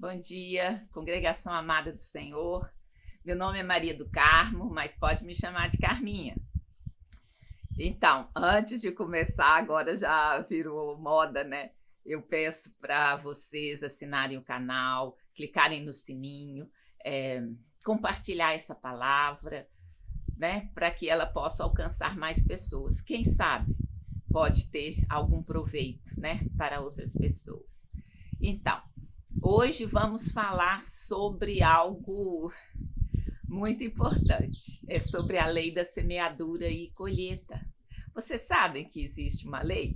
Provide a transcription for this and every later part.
Bom dia, congregação amada do Senhor. Meu nome é Maria do Carmo, mas pode me chamar de Carminha. Então, antes de começar, agora já virou moda, né? Eu peço para vocês assinarem o canal, clicarem no sininho, compartilhar essa palavra, né? Para que ela possa alcançar mais pessoas. Quem sabe pode ter algum proveito, né? Para outras pessoas. Então, hoje vamos falar sobre algo muito importante. É sobre a lei da semeadura e colheita. Vocês sabem que existe uma lei?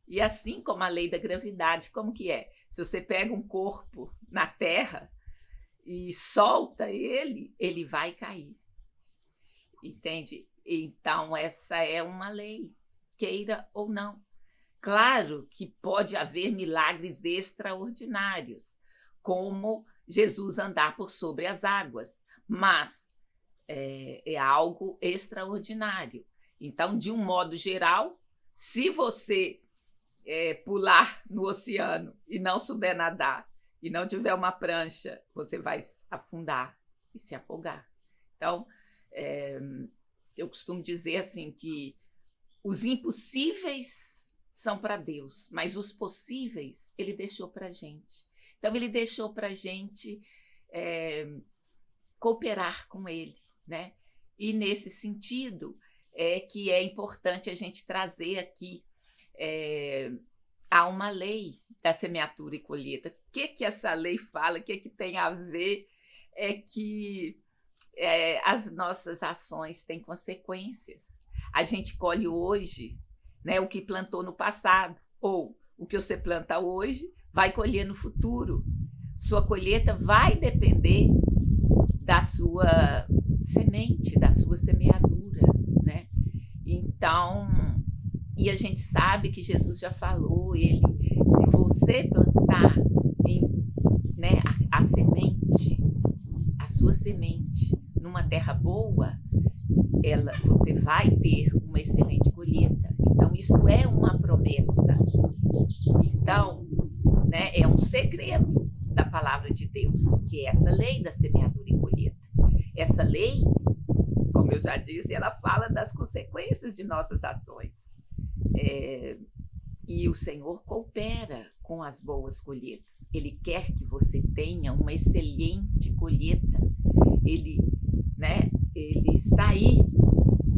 E assim como a lei da gravidade, como que é? Se você pega um corpo na terra e solta ele, ele vai cair. Entende? Então essa é uma lei, queira ou não. Claro que pode haver milagres extraordinários, como Jesus andar por sobre as águas, mas é algo extraordinário. Então, de um modo geral, se você pular no oceano e não souber nadar, e não tiver uma prancha, você vai afundar e se afogar. Então, eu costumo dizer assim que os impossíveis são para Deus, mas os possíveis ele deixou para a gente. Então, ele deixou para a gente cooperar com ele, né? E nesse sentido é que é importante a gente trazer aqui há uma lei da semeadura e colheita. O que essa lei fala? O que tem a ver? É que as nossas ações têm consequências. A gente colhe hoje, né, o que plantou no passado, ou o que você planta hoje vai colher no futuro. Sua colheita vai depender da sua semente, da sua semeadura, né? Então, e a gente sabe que Jesus já falou, se você plantar né, a semente, a sua semente, numa terra boa, você vai ter uma excelente colheita. Então, isto é uma promessa. Então, né, é um segredo da palavra de Deus, que é essa lei da semeadura e colheita. Essa lei, como eu já disse, ela fala das consequências de nossas ações. E o Senhor coopera com as boas colheitas. Ele quer que você tenha uma excelente colheita. Ele está aí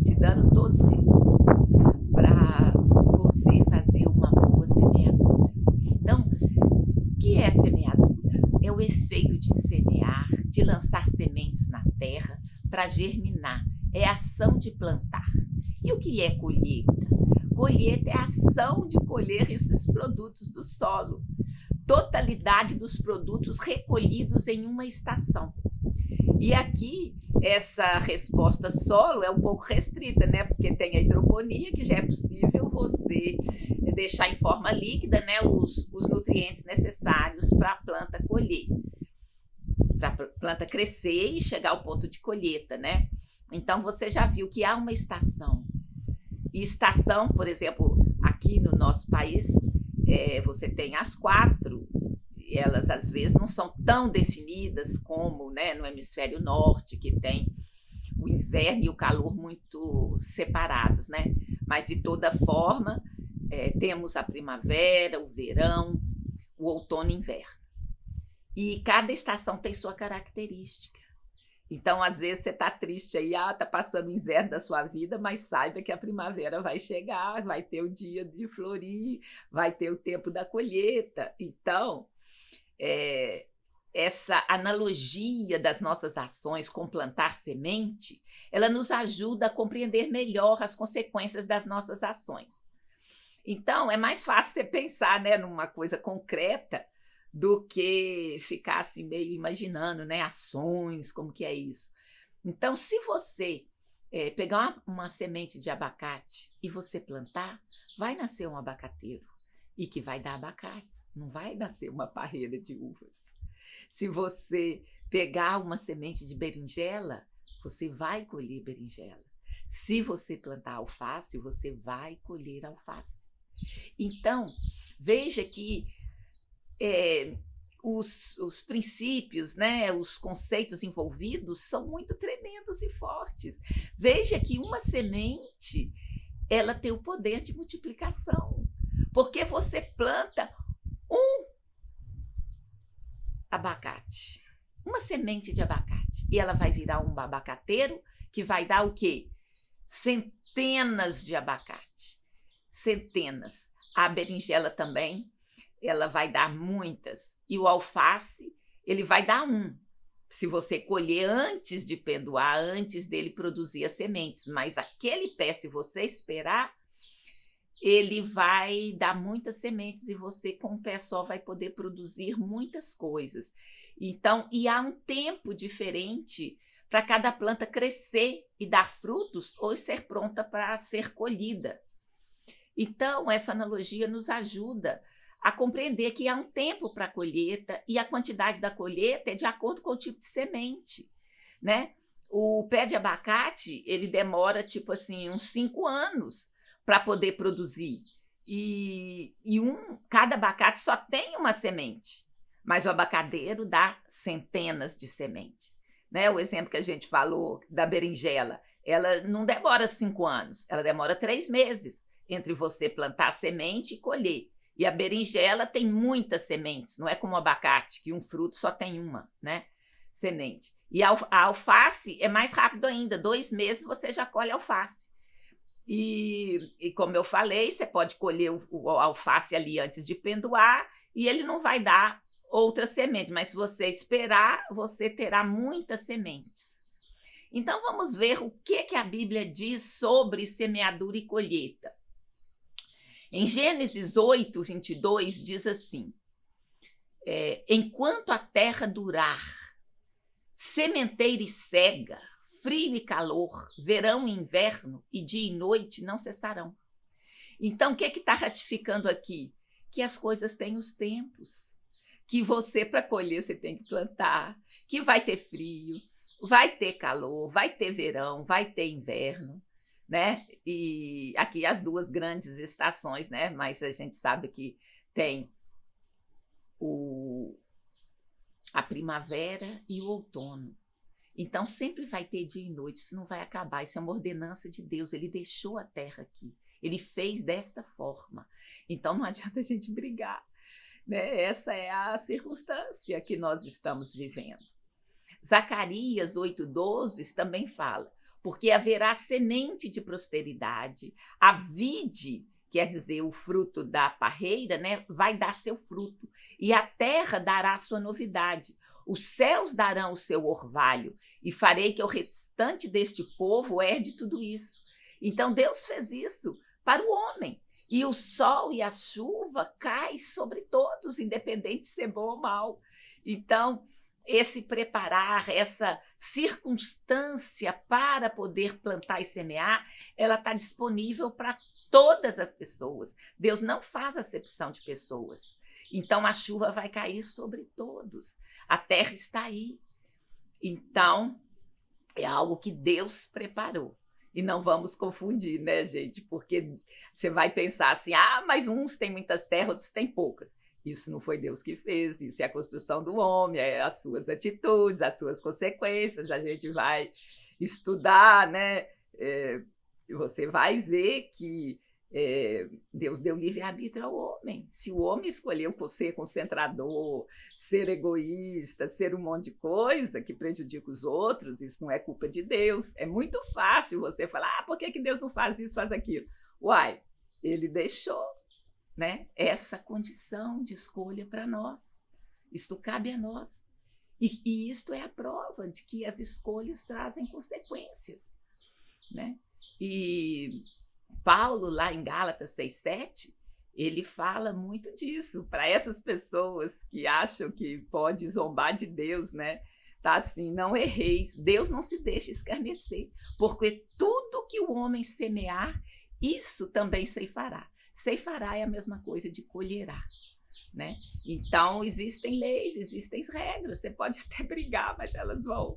te dando todos os recursos para você fazer uma boa semeadura. Então, o que é semeadura? É o efeito de semear, de lançar sementes na terra para germinar. É a ação de plantar. E o que é colheita? Colheita é a ação de colher esses produtos do solo. Totalidade dos produtos recolhidos em uma estação. E aqui, essa resposta solo é um pouco restrita, né? Porque tem a hidroponia, que já é possível você deixar em forma líquida, né, os nutrientes necessários para a planta colher, para a planta crescer e chegar ao ponto de colheita, né? Então, você já viu que há uma estação. E estação, por exemplo, aqui no nosso país, você tem as 4, e elas às vezes não são tão definidas como, né, no hemisfério norte, que tem o inverno e o calor muito separados, né? Mas de toda forma, temos a primavera, o verão, o outono e o inverno. E cada estação tem sua característica. Então, às vezes, você está triste aí, está passando o inverno da sua vida, mas saiba que a primavera vai chegar, vai ter o dia de florir, vai ter o tempo da colheita. Então, essa analogia das nossas ações com plantar semente, ela nos ajuda a compreender melhor as consequências das nossas ações. Então, é mais fácil você pensar, né, numa coisa concreta do que ficar assim meio imaginando, né, ações, como que é isso. Então, se você pegar uma semente de abacate e você plantar, vai nascer um abacateiro e que vai dar abacates, não vai nascer uma parreira de uvas. Se você pegar uma semente de berinjela, você vai colher berinjela. Se você plantar alface, você vai colher alface. Então, veja que os princípios, né, os conceitos envolvidos são muito tremendos e fortes. Veja que uma semente, ela tem o poder de multiplicação, porque você planta um abacate, uma semente de abacate, e ela vai virar um abacateiro que vai dar o quê? Centenas de abacate, centenas. A berinjela também, ela vai dar muitas. E o alface, ele vai dar um. Se você colher antes de pendoar, antes dele produzir as sementes. Mas aquele pé, se você esperar, ele vai dar muitas sementes e você, com um pé só, vai poder produzir muitas coisas. Então, e há um tempo diferente para cada planta crescer e dar frutos ou ser pronta para ser colhida. Então, essa analogia nos ajuda a compreender que há um tempo para a colheita e a quantidade da colheita é de acordo com o tipo de semente, né? O pé de abacate, ele demora, tipo assim, uns 5 anos para poder produzir. Cada abacate só tem uma semente, mas o abacadeiro dá centenas de sementes, né? O exemplo que a gente falou da berinjela, ela não demora 5 anos, ela demora 3 meses entre você plantar a semente e colher. E a berinjela tem muitas sementes, não é como o abacate, que um fruto só tem uma, né, semente. E a alface é mais rápido ainda, 2 meses você já colhe alface. E como eu falei, você pode colher o alface ali antes de pendoar e ele não vai dar outra semente, mas se você esperar, você terá muitas sementes. Então vamos ver o que a Bíblia diz sobre semeadura e colheita. Em Gênesis 8, 22, diz assim: enquanto a terra durar, sementeira e cega, frio e calor, verão e inverno, e dia e noite não cessarão. Então, o que está ratificando aqui? Que as coisas têm os tempos, que você, para colher, você tem que plantar, que vai ter frio, vai ter calor, vai ter verão, vai ter inverno, né? E aqui as 2 grandes estações, né? Mas a gente sabe que tem a primavera e o outono. Então sempre vai ter dia e noite, isso não vai acabar, isso é uma ordenança de Deus, ele deixou a terra aqui, ele fez desta forma. Então não adianta a gente brigar, né? Essa é a circunstância que nós estamos vivendo. Zacarias 8,12 também fala: porque haverá semente de prosperidade, a vide, quer dizer, o fruto da parreira, né, vai dar seu fruto, e a terra dará sua novidade. Os céus darão o seu orvalho, e farei que o restante deste povo herde tudo isso. Então Deus fez isso para o homem, e o sol e a chuva caem sobre todos, independente de ser bom ou mal. Então, esse preparar, essa circunstância para poder plantar e semear, ela está disponível para todas as pessoas. Deus não faz acepção de pessoas. Então, a chuva vai cair sobre todos. A terra está aí. Então, é algo que Deus preparou. E não vamos confundir, né, gente? Porque você vai pensar assim, mas uns têm muitas terras, outros têm poucas. Isso não foi Deus que fez, isso é a construção do homem, é as suas atitudes, as suas consequências. A gente vai estudar, né? Você vai ver que Deus deu livre-arbítrio ao homem. Se o homem escolheu ser concentrador, ser egoísta, ser um monte de coisa que prejudica os outros, isso não é culpa de Deus. É muito fácil você falar, por que Deus não faz isso, faz aquilo? Uai, ele deixou, né, essa condição de escolha para nós. Isto cabe a nós. E isto é a prova de que as escolhas trazem consequências, né? E Paulo, lá em Gálatas 6,7, ele fala muito disso para essas pessoas que acham que pode zombar de Deus, né? Tá assim, não erreis, Deus não se deixa escarnecer, porque tudo que o homem semear, isso também ceifará. Ceifará é a mesma coisa de colherá, né? Então, existem leis, existem regras, você pode até brigar, mas elas vão,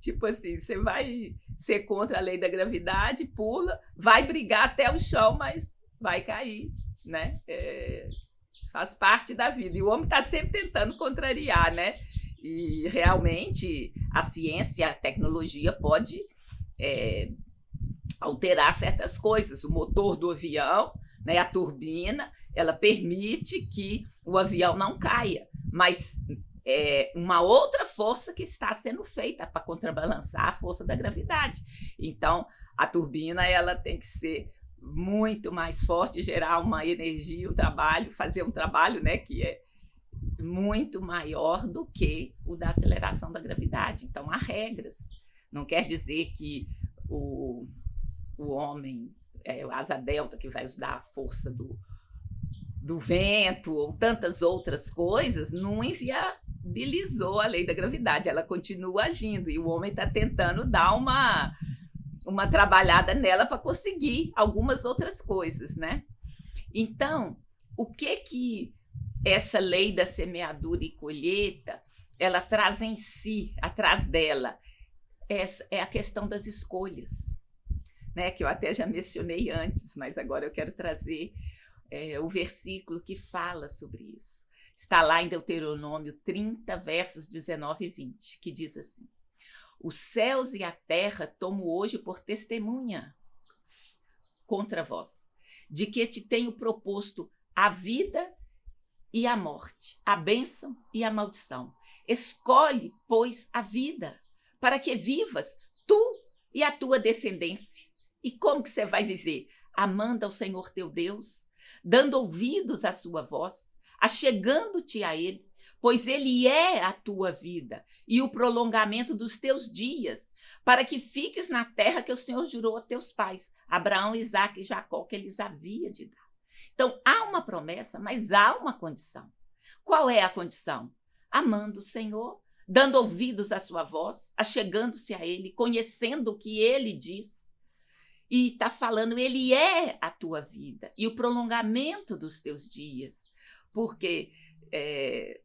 tipo assim, você vai ser contra a lei da gravidade, pula, vai brigar até o chão, mas vai cair, né? faz parte da vida. E o homem está sempre tentando contrariar, né? E realmente a ciência, a tecnologia pode alterar certas coisas. O motor do avião, né, a turbina, ela permite que o avião não caia, mas uma outra força que está sendo feita para contrabalançar a força da gravidade. Então, a turbina ela tem que ser muito mais forte, gerar uma energia, um trabalho, fazer um trabalho, né, que é muito maior do que o da aceleração da gravidade. Então, há regras. Não quer dizer que o homem, o asa delta, que vai usar a força do vento ou tantas outras coisas, não inviabilizou a lei da gravidade. Ela continua agindo e o homem está tentando dar uma trabalhada nela para conseguir algumas outras coisas, né? Então, o que essa lei da semeadura e colheita ela traz em si, atrás dela, é a questão das escolhas, né? Que eu até já mencionei antes, mas agora eu quero trazer o versículo que fala sobre isso. Está lá em Deuteronômio 30, versos 19 e 20, que diz assim: os céus e a terra tomo hoje por testemunha contra vós, de que te tenho proposto a vida e a morte, a bênção e a maldição. Escolhe, pois, a vida, para que vivas tu e a tua descendência. E como que você vai viver? Amando ao Senhor teu Deus, dando ouvidos à sua voz, achegando-te a Ele, pois Ele é a tua vida e o prolongamento dos teus dias, para que fiques na terra que o Senhor jurou a teus pais, Abraão, Isaque e Jacó, que eles havia de dar. Então, há uma promessa, mas há uma condição. Qual é a condição? Amando o Senhor, dando ouvidos à sua voz, achegando-se a Ele, conhecendo o que Ele diz. E está falando, Ele é a tua vida e o prolongamento dos teus dias. Porque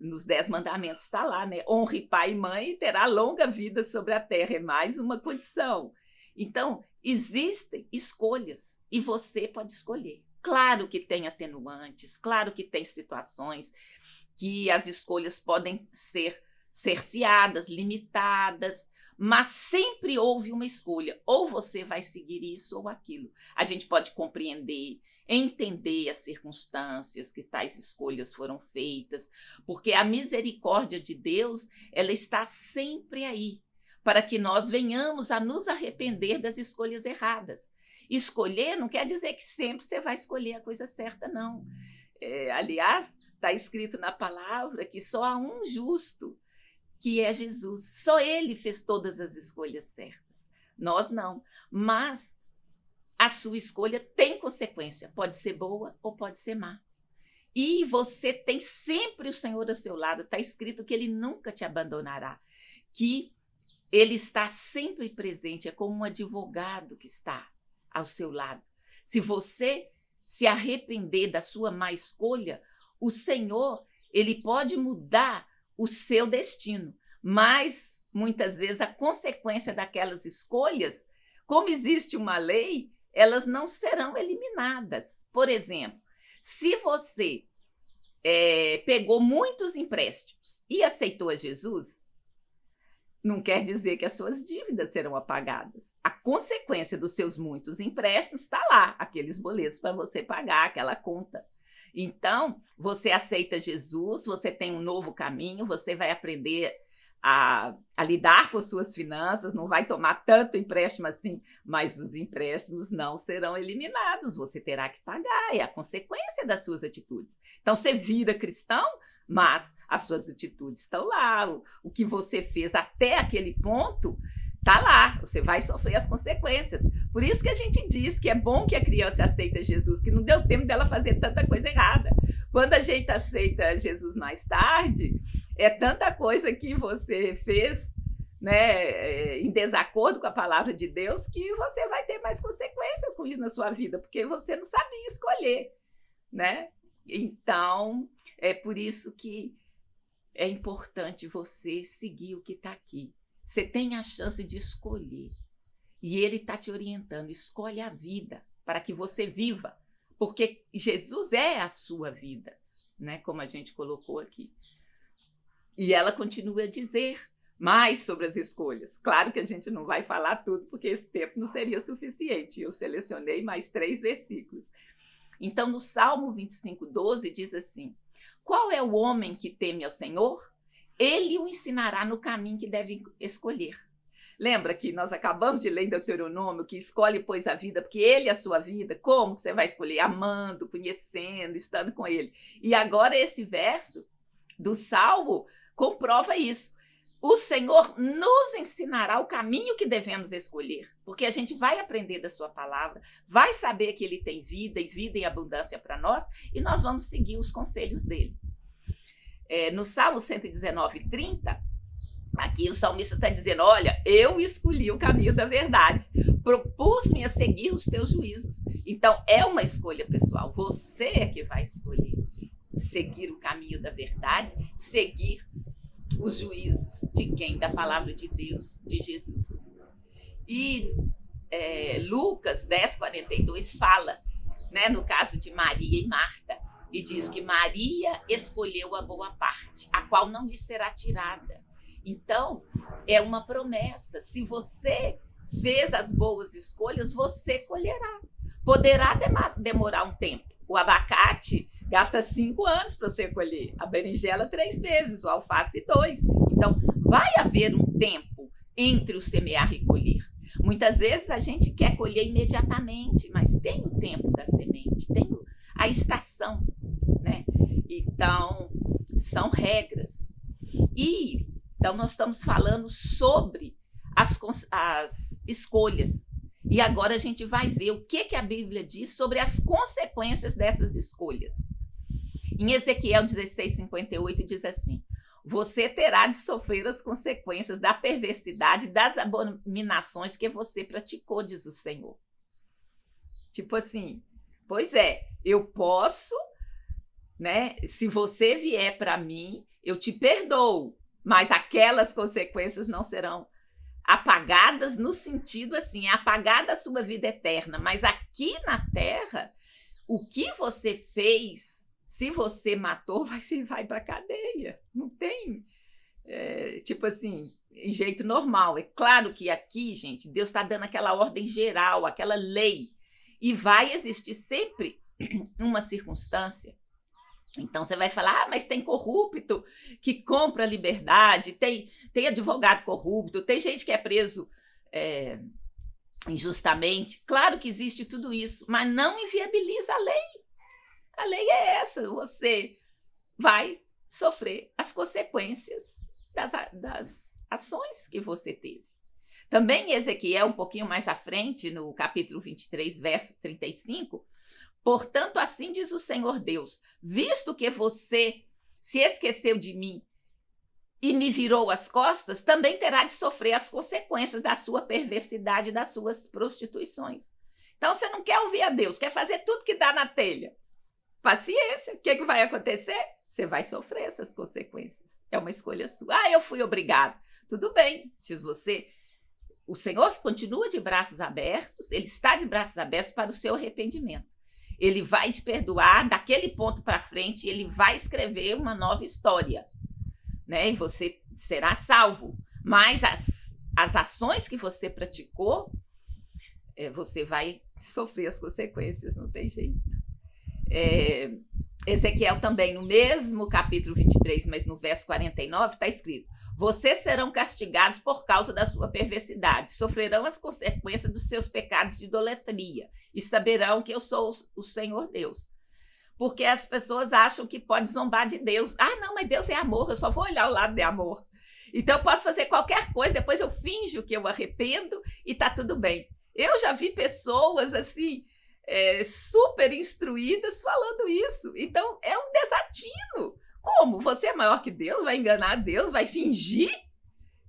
nos 10 mandamentos está lá, né? Honre pai e mãe e terá longa vida sobre a terra. É mais uma condição. Então, existem escolhas e você pode escolher. Claro que tem atenuantes, claro que tem situações que as escolhas podem ser cerceadas, limitadas, mas sempre houve uma escolha. Ou você vai seguir isso ou aquilo. A gente pode compreender, entender as circunstâncias que tais escolhas foram feitas, porque a misericórdia de Deus, ela está sempre aí, para que nós venhamos a nos arrepender das escolhas erradas. Escolher não quer dizer que sempre você vai escolher a coisa certa, não. Aliás, está escrito na palavra que só há um justo, que é Jesus. Só Ele fez todas as escolhas certas. Nós não. Mas a sua escolha tem consequência. Pode ser boa ou pode ser má. E você tem sempre o Senhor ao seu lado. Está escrito que Ele nunca te abandonará. Que Ele está sempre presente. É como um advogado que está ao seu lado. Se você se arrepender da sua má escolha, o Senhor, Ele pode mudar o seu destino, mas muitas vezes a consequência daquelas escolhas, como existe uma lei, elas não serão eliminadas. Por exemplo, se você pegou muitos empréstimos e aceitou a Jesus, não quer dizer que as suas dívidas serão apagadas. A consequência dos seus muitos empréstimos está lá, aqueles boletos para você pagar, aquela conta. Então, você aceita Jesus, você tem um novo caminho, você vai aprender a lidar com suas finanças, não vai tomar tanto empréstimo assim, mas os empréstimos não serão eliminados, você terá que pagar, é a consequência das suas atitudes. Então, você vira cristão, mas as suas atitudes estão lá, o que você fez até aquele ponto está lá, você vai sofrer as consequências. Por isso que a gente diz que é bom que a criança aceita Jesus, que não deu tempo dela fazer tanta coisa errada. Quando a gente aceita Jesus mais tarde, é tanta coisa que você fez, né, em desacordo com a palavra de Deus, que você vai ter mais consequências com isso na sua vida, porque você não sabia escolher, né? Então, é por isso que é importante você seguir o que está aqui. Você tem a chance de escolher. E Ele está te orientando. Escolhe a vida para que você viva. Porque Jesus é a sua vida. né, como a gente colocou aqui. E ela continua a dizer mais sobre as escolhas. Claro que a gente não vai falar tudo, porque esse tempo não seria suficiente. Eu selecionei mais 3 versículos. Então, no Salmo 25:12, diz assim: qual é o homem que teme ao Senhor? Ele o ensinará no caminho que deve escolher. Lembra que nós acabamos de ler em Deuteronômio que escolhe, pois, a vida, porque ele é a sua vida. Como que você vai escolher? Amando, conhecendo, estando com ele. E agora esse verso do Salmo comprova isso. O Senhor nos ensinará o caminho que devemos escolher, porque a gente vai aprender da sua palavra, vai saber que ele tem vida e vida em abundância para nós, e nós vamos seguir os conselhos dele. No Salmo 119:30, aqui o salmista está dizendo: olha, eu escolhi o caminho da verdade, propus-me a seguir os teus juízos. Então, é uma escolha pessoal, você é que vai escolher seguir o caminho da verdade, seguir os juízos de quem? Da palavra de Deus, de Jesus. E Lucas 10:42 fala, né, no caso de Maria e Marta, e diz que Maria escolheu a boa parte, a qual não lhe será tirada. Então, é uma promessa. Se você fez as boas escolhas, você colherá. Poderá demorar um tempo. O abacate gasta 5 anos para você colher, a berinjela 3 meses, o alface 2. Então, vai haver um tempo entre o semear e colher. Muitas vezes a gente quer colher imediatamente, mas tem o tempo da semente, tem a estação, né? Então, são regras. E então nós estamos falando sobre as escolhas. E agora a gente vai ver o que a Bíblia diz sobre as consequências dessas escolhas. Em Ezequiel 16:58 diz assim: você terá de sofrer as consequências da perversidade das abominações que você praticou, diz o Senhor. Tipo assim, pois é, eu posso, né? Se você vier para mim, eu te perdoo, mas aquelas consequências não serão apagadas no sentido assim, é apagada a sua vida eterna, mas aqui na terra, o que você fez, se você matou, vai para a cadeia. Não tem, tipo assim, em jeito normal. É claro que aqui, gente, Deus está dando aquela ordem geral, aquela lei, e vai existir sempre uma circunstância. Então você vai falar, mas tem corrupto que compra a liberdade, tem advogado corrupto, tem gente que é preso injustamente. Claro que existe tudo isso, mas não inviabiliza a lei. A lei é essa, você vai sofrer as consequências das ações que você teve. Também Ezequiel, um pouquinho mais à frente, no capítulo 23, verso 35, portanto, assim diz o Senhor Deus, visto que você se esqueceu de mim e me virou as costas, também terá de sofrer as consequências da sua perversidade e das suas prostituições. Então, você não quer ouvir a Deus, quer fazer tudo que dá na telha. Paciência, o que vai acontecer? Você vai sofrer essas consequências. É uma escolha sua. Ah, eu fui obrigado. Tudo bem, se você... O Senhor continua de braços abertos, ele está de braços abertos para o seu arrependimento. Ele vai te perdoar daquele ponto para frente, ele vai escrever uma nova história, né? E você será salvo. Mas as ações que você praticou, você vai sofrer as consequências, não tem jeito. Ezequiel também, no mesmo capítulo 23, mas no verso 49, está escrito: vocês serão castigados por causa da sua perversidade, sofrerão as consequências dos seus pecados de idolatria e saberão que eu sou o Senhor Deus. Porque as pessoas acham que pode zombar de Deus. Ah, não, mas Deus é amor, eu só vou olhar o lado de amor. Então eu posso fazer qualquer coisa, depois eu finjo que eu arrependo e está tudo bem. Eu já vi pessoas assim, super instruídas falando isso. Então é um desatino. Como? Você é maior que Deus? Vai enganar Deus? Vai fingir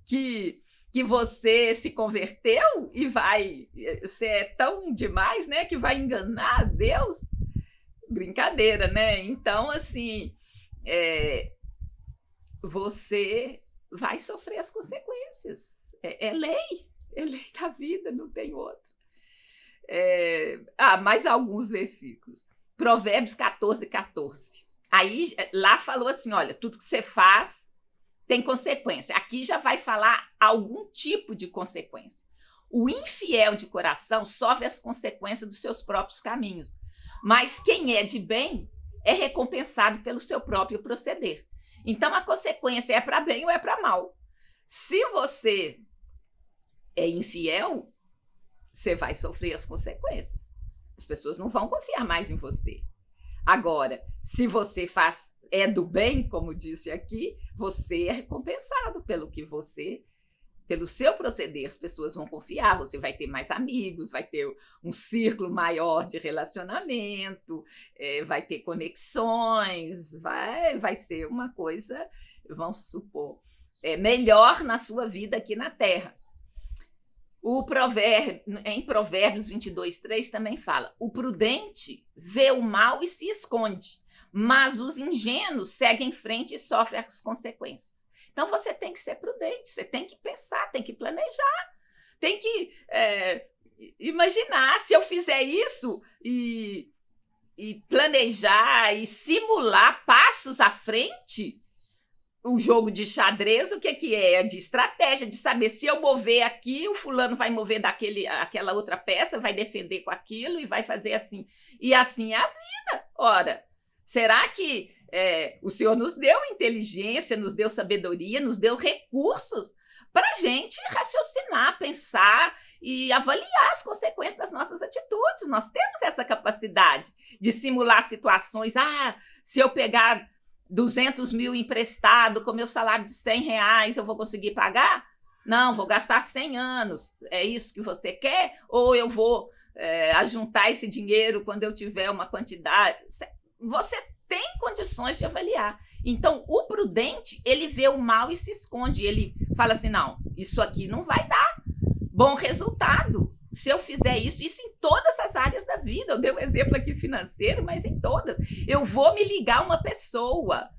que você se converteu e você é tão demais, né, que vai enganar Deus? Brincadeira, né? Então, assim, você vai sofrer as consequências. É lei da vida, não tem outra. Mais alguns versículos. Provérbios 14:14. Aí lá falou assim, olha, tudo que você faz tem consequência. Aqui já vai falar algum tipo de consequência. O infiel de coração sofre as consequências dos seus próprios caminhos, mas quem é de bem é recompensado pelo seu próprio proceder. Então a consequência é para bem ou é para mal. Se você é infiel, você vai sofrer as consequências. As pessoas não vão confiar mais em você. Agora, se você é do bem, como disse aqui, você é recompensado pelo seu proceder. As pessoas vão confiar, você vai ter mais amigos, vai ter um círculo maior de relacionamento, vai ter conexões, vai ser uma coisa, vamos supor, melhor na sua vida aqui na Terra. Em Provérbios 22:3 também fala: o prudente vê o mal e se esconde, mas os ingênuos seguem em frente e sofrem as consequências. Então você tem que ser prudente, você tem que pensar, tem que planejar, tem que imaginar, se eu fizer isso e planejar e simular passos à frente. O jogo de xadrez, o que é? É de estratégia, de saber se eu mover aqui, o fulano vai mover aquela outra peça, vai defender com aquilo e vai fazer assim. E assim é a vida. Ora, será que o Senhor nos deu inteligência, nos deu sabedoria, nos deu recursos para a gente raciocinar, pensar e avaliar as consequências das nossas atitudes? Nós temos essa capacidade de simular situações. Se eu pegar 200 mil emprestado com meu salário de R$100, eu vou conseguir pagar? Não, vou gastar 100 anos. É isso que você quer? Ou eu vou ajuntar esse dinheiro quando eu tiver uma quantidade? Você tem condições de avaliar. Então, o prudente, ele vê o mal e se esconde. Ele fala assim, não, isso aqui não vai dar bom resultado. Se eu fizer isso em todas as áreas da vida, eu dei um exemplo aqui financeiro, mas em todas. Eu vou me ligar a uma pessoa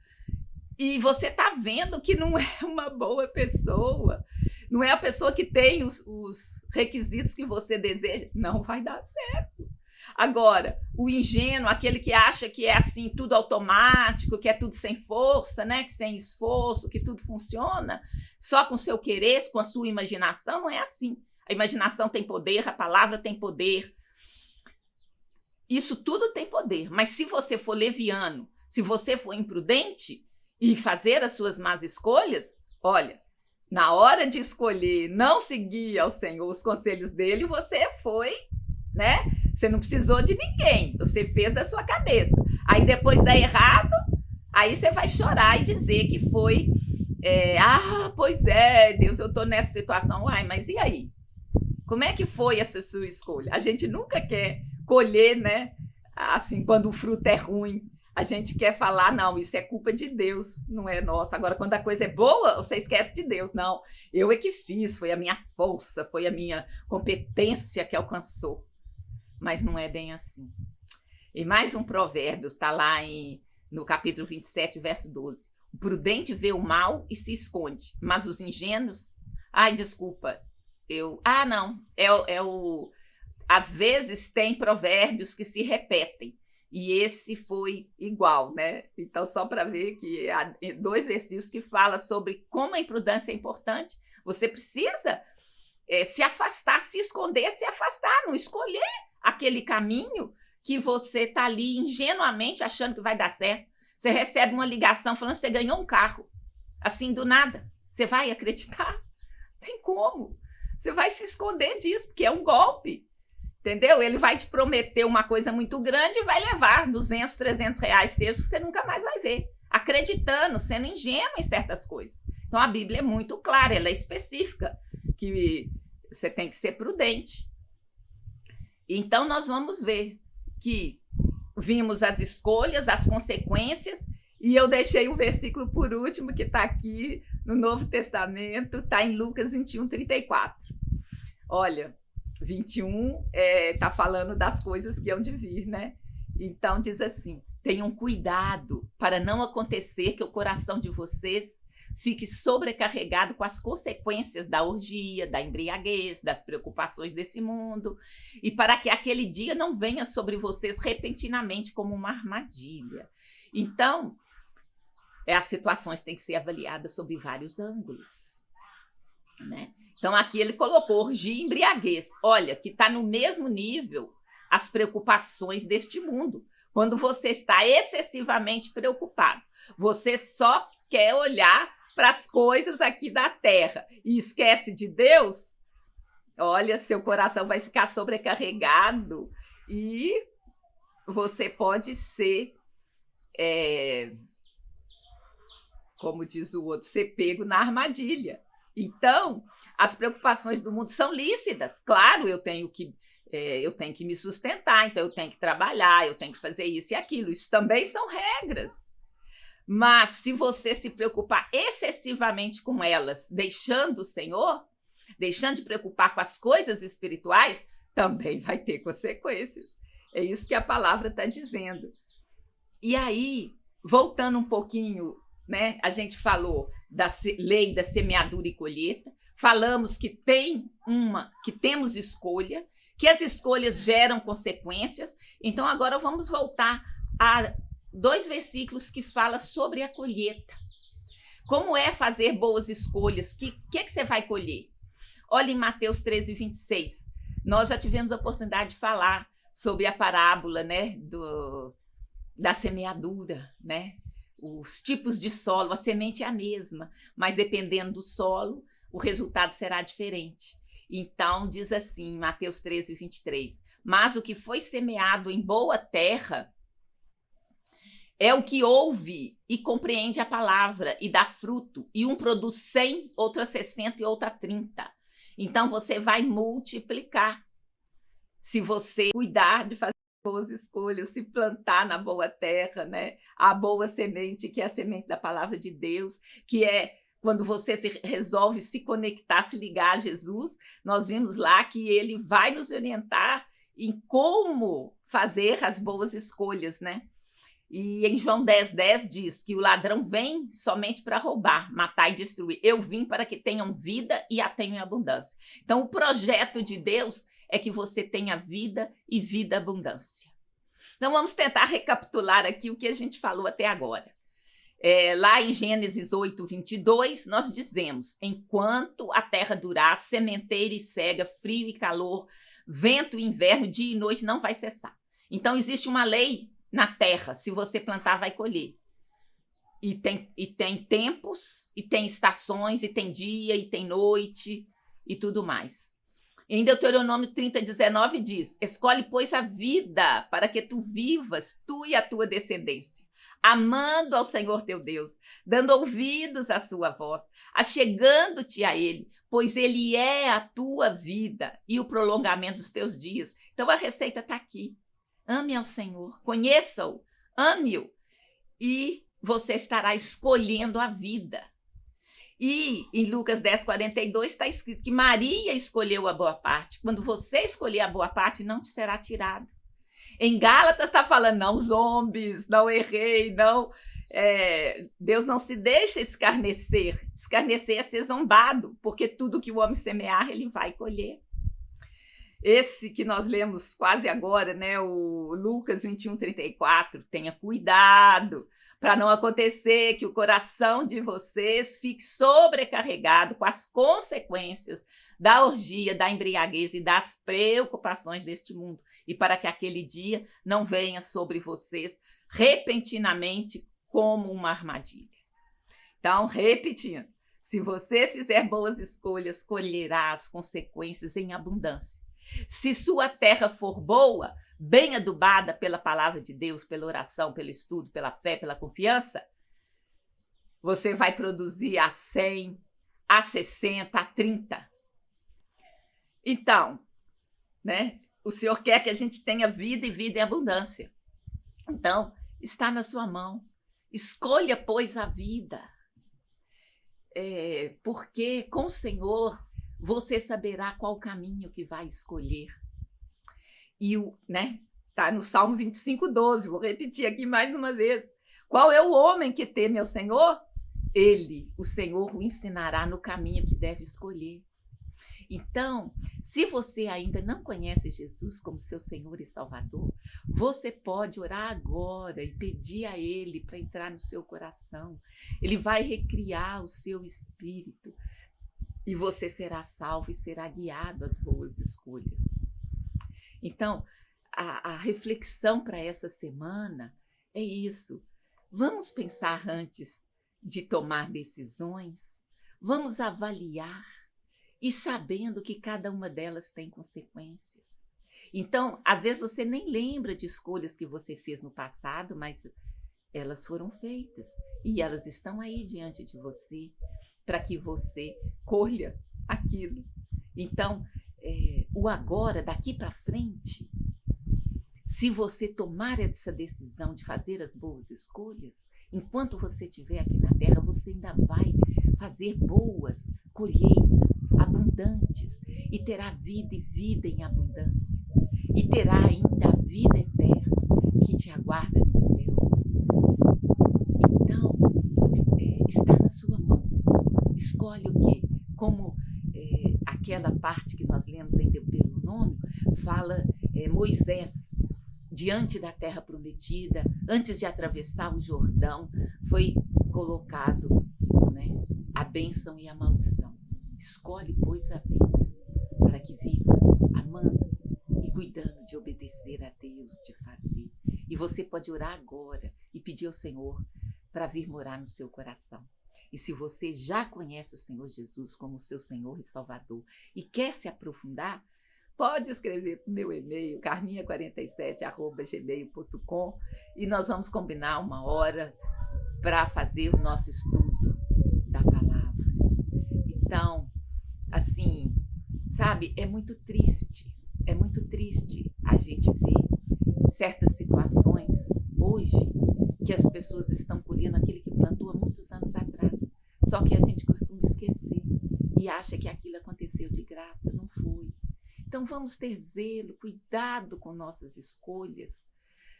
e você está vendo que não é uma boa pessoa, não é a pessoa que tem os requisitos que você deseja, não vai dar certo. Agora, o ingênuo, aquele que acha que é assim, tudo automático, que é tudo sem força, né? Que sem esforço, que tudo funciona, só com o seu querer, com a sua imaginação, não é assim. A imaginação tem poder, a palavra tem poder. Isso tudo tem poder. Mas se você for leviano, se você for imprudente e fazer as suas más escolhas, olha, na hora de escolher não seguir ao Senhor os conselhos dele, você foi, né? Você não precisou de ninguém, você fez da sua cabeça. Aí depois dá errado, aí você vai chorar e dizer que foi, pois é, Deus, eu estou nessa situação. Mas e aí? Como é que foi essa sua escolha? A gente nunca quer colher, né? Assim, quando o fruto é ruim, a gente quer falar, não, isso é culpa de Deus, não é nossa. Agora, quando a coisa é boa, você esquece de Deus. Não, eu é que fiz, foi a minha força, foi a minha competência que alcançou. Mas não é bem assim. E mais um provérbio, está lá no capítulo 27, verso 12. O prudente vê o mal e se esconde, mas os ingênuos... Às vezes tem provérbios que se repetem, e esse foi igual, né? Então, só para ver que há 2 versículos que falam sobre como a imprudência é importante. Você precisa se afastar, se esconder, se afastar, não escolher aquele caminho que você está ali ingenuamente achando que vai dar certo. Você recebe uma ligação falando que você ganhou um carro, assim do nada. Você vai acreditar? Tem como? Você vai se esconder disso, porque é um golpe, entendeu? Ele vai te prometer uma coisa muito grande e vai levar 200, 300 reais seus que você nunca mais vai ver, acreditando, sendo ingênuo em certas coisas. Então, a Bíblia é muito clara, ela é específica, que você tem que ser prudente. Então, nós vamos ver que vimos as escolhas, as consequências, e eu deixei um versículo por último, que está aqui no Novo Testamento, está em Lucas 21:34. Olha, 21 está falando das coisas que hão de vir, né? Então, diz assim: tenham cuidado para não acontecer que o coração de vocês fique sobrecarregado com as consequências da orgia, da embriaguez, das preocupações desse mundo, e para que aquele dia não venha sobre vocês repentinamente como uma armadilha. Então, as situações têm que ser avaliadas sob vários ângulos, né? Então, aqui ele colocou orgia e embriaguez. Olha, que está no mesmo nível as preocupações deste mundo. Quando você está excessivamente preocupado, você só quer olhar para as coisas aqui da terra e esquece de Deus, olha, seu coração vai ficar sobrecarregado e você pode ser, como diz o outro, ser pego na armadilha. Então, as preocupações do mundo são lícitas. Claro, eu tenho que me sustentar, então eu tenho que trabalhar, eu tenho que fazer isso e aquilo. Isso também são regras. Mas se você se preocupar excessivamente com elas, deixando o Senhor, deixando de preocupar com as coisas espirituais, também vai ter consequências. É isso que a palavra está dizendo. E aí, voltando um pouquinho, né, a gente falou da lei da semeadura e colheita, falamos que temos escolha, que as escolhas geram consequências. Então, agora vamos voltar a 2 versículos que falam sobre a colheita. Como é fazer boas escolhas? O que você vai colher? Olha em Mateus 13, 26. Nós já tivemos a oportunidade de falar sobre a parábola, né, da semeadura, né? Os tipos de solo, a semente é a mesma, mas dependendo do solo, o resultado será diferente. Então, diz assim, Mateus 13, 23, mas o que foi semeado em boa terra é o que ouve e compreende a palavra e dá fruto, e um produz 100, outro 60 e outro 30. Então, você vai multiplicar. Se você cuidar de fazer boas escolhas, se plantar na boa terra, né? A boa semente, que é a semente da palavra de Deus, que é quando você resolve se conectar, se ligar a Jesus, nós vimos lá que ele vai nos orientar em como fazer as boas escolhas, né? E em João 10, 10 diz que o ladrão vem somente para roubar, matar e destruir. Eu vim para que tenham vida e a tenham em abundância. Então, o projeto de Deus é que você tenha vida e vida abundância. Então, vamos tentar recapitular aqui o que a gente falou até agora. Lá em Gênesis 8, 22, nós dizemos: enquanto a terra durar, sementeira e cega, frio e calor, vento e inverno, dia e noite, não vai cessar. Então, existe uma lei na terra: se você plantar, vai colher. E tem tempos, e tem estações, e tem dia, e tem noite, e tudo mais. Em Deuteronômio 30, 19 diz: escolhe, pois, a vida para que tu vivas, tu e a tua descendência, amando ao Senhor teu Deus, dando ouvidos à sua voz, achegando-te a ele, pois ele é a tua vida e o prolongamento dos teus dias. Então a receita está aqui. Ame ao Senhor, conheça-o, ame-o, e você estará escolhendo a vida. E em Lucas 10, 42 está escrito que Maria escolheu a boa parte. Quando você escolher a boa parte, não te será tirada. Em Gálatas está falando: não zombies, não errei, não. Deus não se deixa escarnecer. Escarnecer é ser zombado, porque tudo que o homem semear, ele vai colher. Esse que nós lemos quase agora, né, o Lucas 21, 34, tenha cuidado para não acontecer que o coração de vocês fique sobrecarregado com as consequências da orgia, da embriaguez e das preocupações deste mundo, e para que aquele dia não venha sobre vocês repentinamente como uma armadilha. Então, repetindo, se você fizer boas escolhas, colherá as consequências em abundância. Se sua terra for boa, bem adubada pela palavra de Deus, pela oração, pelo estudo, pela fé, pela confiança, você vai produzir a 100, a 60, a 30. Então, né, o Senhor quer que a gente tenha vida e vida em abundância. Então, está na sua mão. Escolha, pois, a vida. Porque com o Senhor você saberá qual caminho que vai escolher. E tá no Salmo 25, 12, vou repetir aqui mais uma vez. Qual é o homem que teme ao Senhor? Ele, o Senhor, o ensinará no caminho que deve escolher. Então, se você ainda não conhece Jesus como seu Senhor e Salvador, você pode orar agora e pedir a Ele para entrar no seu coração. Ele vai recriar o seu espírito e você será salvo e será guiado às boas escolhas. Então, a reflexão para essa semana é isso. Vamos pensar antes de tomar decisões, vamos avaliar e sabendo que cada uma delas tem consequências. Então, às vezes você nem lembra de escolhas que você fez no passado, mas elas foram feitas e elas estão aí diante de você para que você colha aquilo. Então, o agora, daqui para frente, se você tomar essa decisão de fazer as boas escolhas, enquanto você estiver aqui na Terra, você ainda vai fazer boas colheitas abundantes e terá vida e vida em abundância. E terá ainda a vida eterna que te aguarda no céu. Então, está na sua mão. Escolhe o quê? Como aquela parte que nós lemos em Deuteronômio, fala Moisés, diante da terra prometida, antes de atravessar o Jordão, foi colocado, né, a bênção e a maldição. Escolhe, pois, a vida, para que viva amando e cuidando de obedecer a Deus, de fazer. E você pode orar agora e pedir ao Senhor para vir morar no seu coração. E se você já conhece o Senhor Jesus como seu Senhor e Salvador e quer se aprofundar, pode escrever para o meu e-mail, carminha47@gmail.com, e nós vamos combinar uma hora para fazer o nosso estudo da palavra. Então, assim, sabe, é muito triste a gente ver certas situações hoje que as pessoas estão colhendo aquilo que plantou há muitos anos atrás. Só que a gente costuma esquecer e acha que aquilo aconteceu de graça, não foi. Então vamos ter zelo, cuidado com nossas escolhas,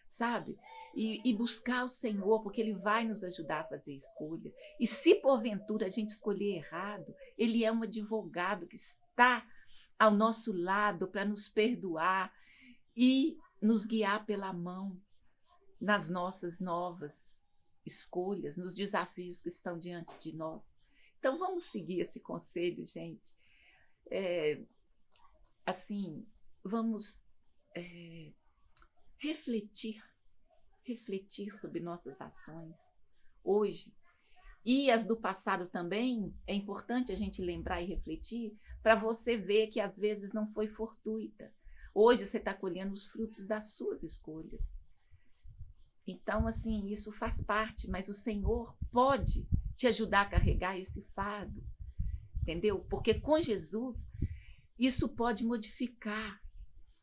sabe? E buscar o Senhor, porque Ele vai nos ajudar a fazer escolha. E se porventura a gente escolher errado, Ele é um advogado que está ao nosso lado para nos perdoar e nos guiar pela mão nas nossas novas escolhas, nos desafios que estão diante de nós. Então vamos seguir esse conselho, gente. Assim, vamos refletir sobre nossas ações hoje. E as do passado também, é importante a gente lembrar e refletir para você ver que às vezes não foi fortuita. Hoje você está colhendo os frutos das suas escolhas. Então, assim, isso faz parte, mas o Senhor pode te ajudar a carregar esse fardo, entendeu? Porque com Jesus, isso pode modificar.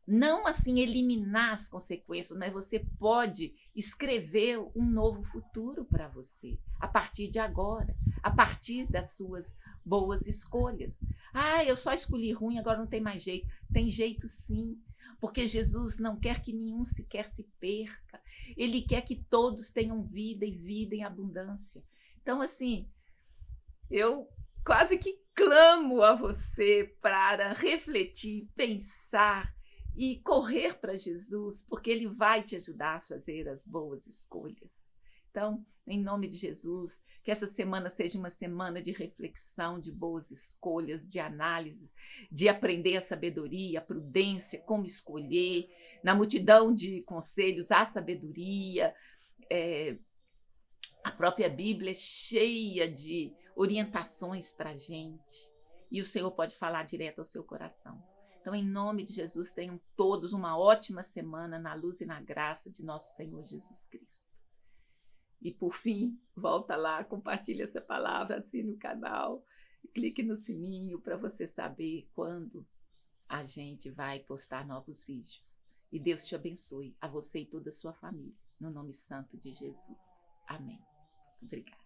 Não assim eliminar as consequências, mas você pode escrever um novo futuro para você, a partir de agora, a partir das suas boas escolhas. Ah, eu só escolhi ruim, agora não tem mais jeito. Tem jeito sim, porque Jesus não quer que nenhum sequer se perca. Ele quer que todos tenham vida e vida em abundância. Então, assim, eu quase que clamo a você para refletir, pensar e correr para Jesus, porque Ele vai te ajudar a fazer as boas escolhas. Então, em nome de Jesus, que essa semana seja uma semana de reflexão, de boas escolhas, de análise, de aprender a sabedoria, a prudência, como escolher. Na multidão de conselhos, há sabedoria. A própria Bíblia é cheia de orientações para a gente. E o Senhor pode falar direto ao seu coração. Então, em nome de Jesus, tenham todos uma ótima semana na luz e na graça de nosso Senhor Jesus Cristo. E, por fim, volta lá, compartilha essa palavra, assine o canal, clique no sininho para você saber quando a gente vai postar novos vídeos. E Deus te abençoe, a você e toda a sua família, no nome santo de Jesus. Amém. Obrigada.